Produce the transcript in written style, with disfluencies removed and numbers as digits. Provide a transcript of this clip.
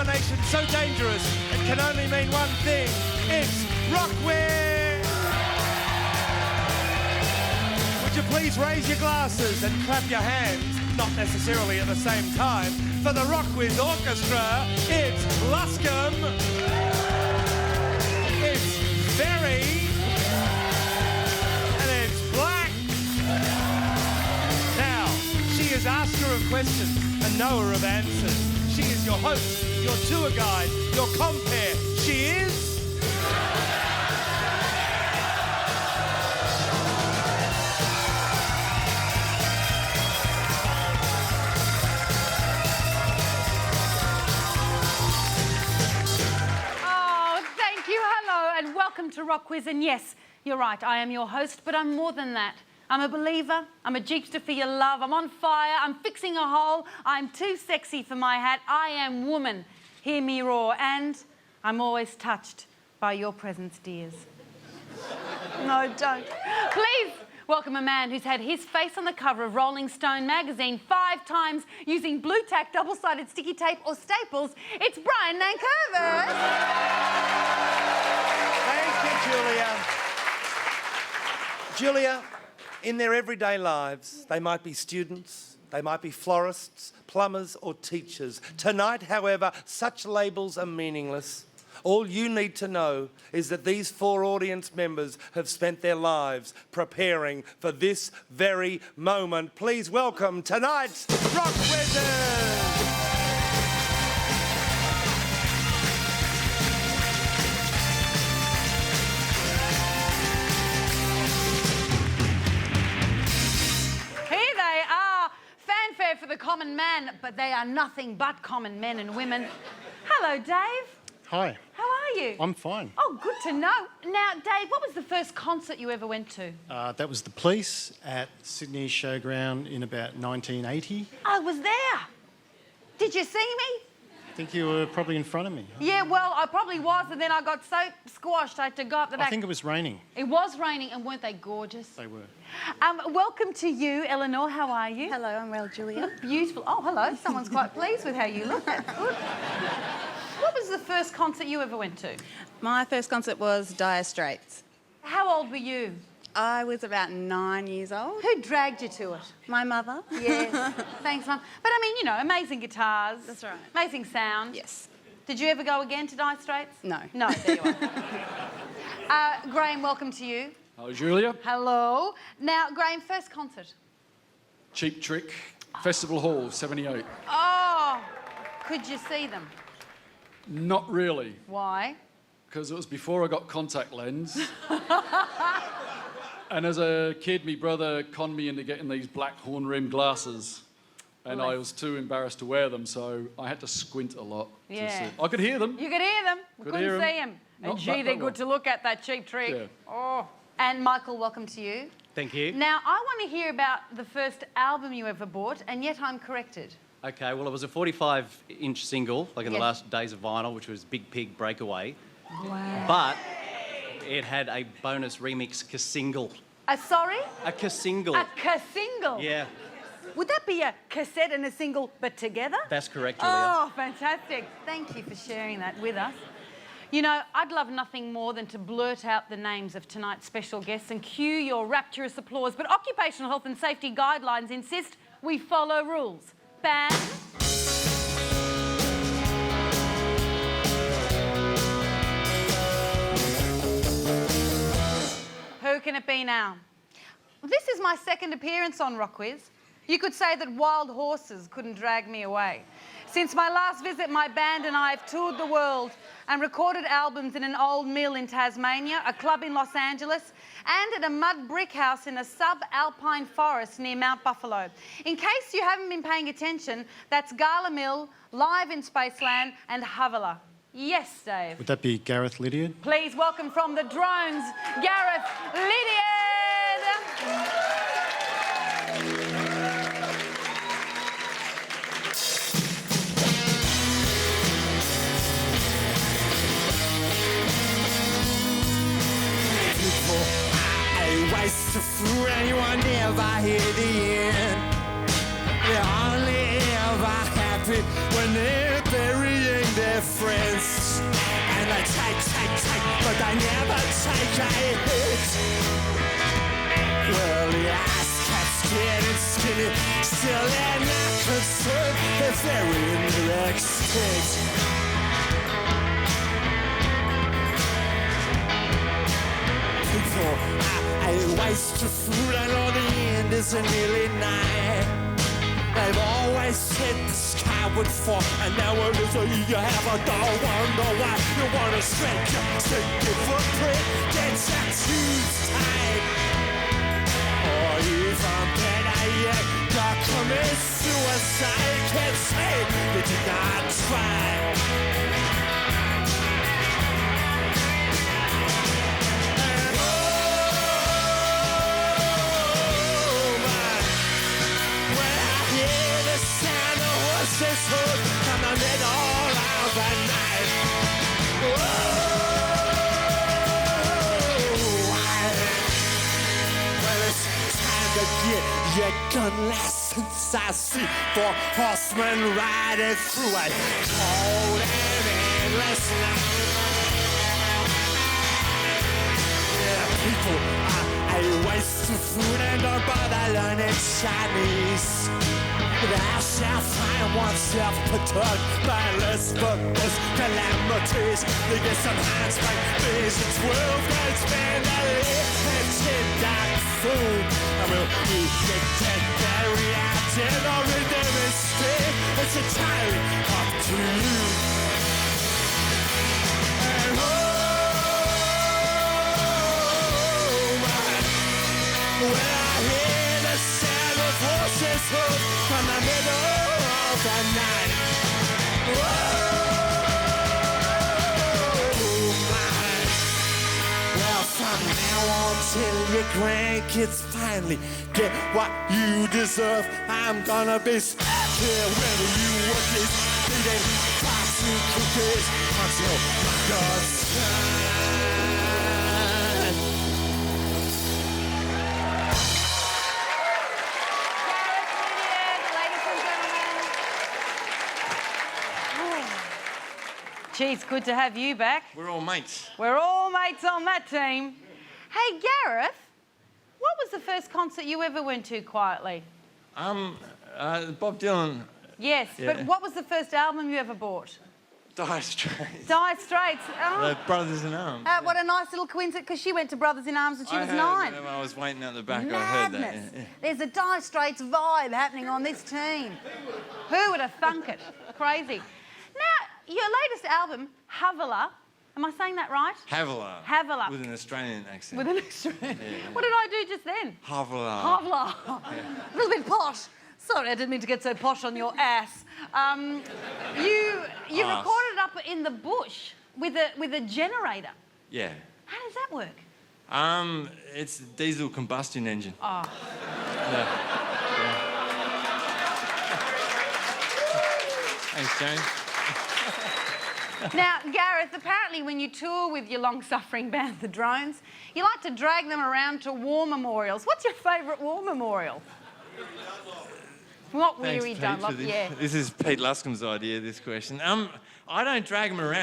combination so dangerous it can only mean one thing. It's Rockwiz! Would you please raise your glasses and clap your hands, not necessarily at the same time, for the Rockwiz Orchestra. It's Luscombe. It's Very. And it's Black. Now, she is asker of questions and knower of answers. She is your host, your tour guide, your compere. She is... And welcome to Rockwiz. And yes, you're right, I am your host, but I'm more than that. I'm a believer, I'm a jeepster for your love, I'm on fire, I'm fixing a hole, I'm too sexy for my hat, I am woman, hear me roar, and I'm always touched by your presence, dears. No, don't. Please welcome a man who's had his face on the cover of Rolling Stone magazine 5 times using blue tack, double-sided sticky tape or staples. It's Brian Nankervis. Julia, in their everyday lives, they might be students, they might be florists, plumbers or teachers. Tonight, however, such labels are meaningless. All you need to know is that these 4 audience members have spent their lives preparing for this very moment. Please welcome tonight's Rockwizers! For the common man, but they are nothing but common men and women. Hello, Dave. Hi. How are you? I'm fine. Oh, good to know. Now, Dave, what was the first concert you ever went to? That was The Police at Sydney Showground in about 1980. I was there. Did you see me? I think you were probably in front of me. Yeah, well, I probably was, and then I got so squashed I had to go up the back. I think it was raining. It was raining, and weren't they gorgeous? They were. Welcome to you, Eleanor. How are you? Hello, I'm well, Julia. You look beautiful. Oh, hello. Someone's quite pleased with how you look. That's good. What was the first concert you ever went to? My first concert was Dire Straits. How old were you? I was about 9 years old. Who dragged you to it? My mother. Yes. Thanks, Mum. But I mean, you know, amazing guitars. That's right. Amazing sound. Yes. Did you ever go again to Dire Straits? No. No, there you are. Graham, welcome to you. Hello, Julia. Hello. Now, Graham, first concert? Cheap Trick, Festival Hall, 78. Oh, could you see them? Not really, Why? because it was before I got contact lens. And as a kid, my brother conned me into getting these black horn-rimmed glasses. And I was too embarrassed to wear them, so I had to squint a lot. Yeah. To see. I could hear them. You could hear them. We Could couldn't hear 'em. see them. And Not gee, that they're well. good to look at, that Cheap Trick. Yeah. Oh. And Michael, welcome to you. Thank you. Now, I want to hear about the first album you ever bought, and yet I'm corrected. Okay, well, it was a 45-inch single, like in the Yes. last days of vinyl, which was Big Pig Breakaway. Wow. But it had a bonus remix ka-single. Sorry? A ka-single. A ka-single? Yeah, Would that be a cassette and a single, but together? that's correct, Julia. Oh, fantastic. Thank you for sharing that with us. You know, I'd love nothing more than to blurt out the names of tonight's special guests and cue your rapturous applause, but occupational health and safety guidelines insist we follow rules. Band. Who can it be now? This is my second appearance on Rockwiz. You could say that wild horses couldn't drag me away. Since my last visit, my band and I have toured the world and recorded albums in an old mill in Tasmania, a club in Los Angeles, and at a mud brick house in a sub-alpine forest near Mount Buffalo. In case you haven't been paying attention, that's Gala Mill, Live in Spaceland, and Havilah. Yes, Dave. Would that be Garreth Liddiard? Please welcome from the drones, Garreth Liddiard. Waste of fool and you will never hear the end. They're only ever happy when they're burying their friends. And I take, but I never take a hit. Well, the ice cat's getting skinny, still they're not concerned, they're very extinct. People, I waste your food, I know the end is nearly nigh. They've always said the sky would fall, and now it is you have a dog. Wonder why you want to stretch your sticky footprint, get tattoos tied, or even better yet, commit suicide. Can't say they did not try. This hood coming in all out the night. Well, it's time to get your gun license. I see 4 horsemen riding through a cold and endless night. Yeah, people, I waste the food and don't bother learning Chinese. Thou shalt find oneself perturbed by less but most calamities. They get some hands by visions, 12 guys spend a live and 10 food. I will eat the dead, bury out dead or redeem instead. It's entirely up to you. And when I hear the sound of horses' hooves from the middle of the night. Well, from now on till your grandkids finally get what you deserve, I'm gonna be stuck here when you work is eating boxing cookies until God's time. Gee, it's good to have you back. We're all mates. We're all mates on that team. Hey, Gareth, what was the first concert you ever went to quietly? Bob Dylan. Yes, Yeah. but what was the first album you ever bought? Dire Straits. Dire Straits. Oh. The Brothers in Arms. What a nice little coincidence, because she went to Brothers in Arms when she was I 9. heard, I was waiting out the back, I heard that. Madness. Yeah. There's a Dire Straits vibe happening on this team. Who would have thunk it? Crazy. Now, your latest album, Havila, am I saying that right? Havila. Havila. With an Australian accent. With an Australian. What did I do just then? Havila. Havila. A little bit posh. Sorry, I didn't mean to get so posh on your ass. You recorded it up in the bush with a generator. Yeah. How does that work? It's a diesel combustion engine. Oh. Yeah. Thanks, James. Now, Gareth, apparently when you tour with your long-suffering band, the Drones, you like to drag them around to war memorials. What's your favourite war memorial? Not Thanks, Weary Pete, Dunlop, for this. yeah. This is Pete Luscombe's idea, this question. I don't drag them around.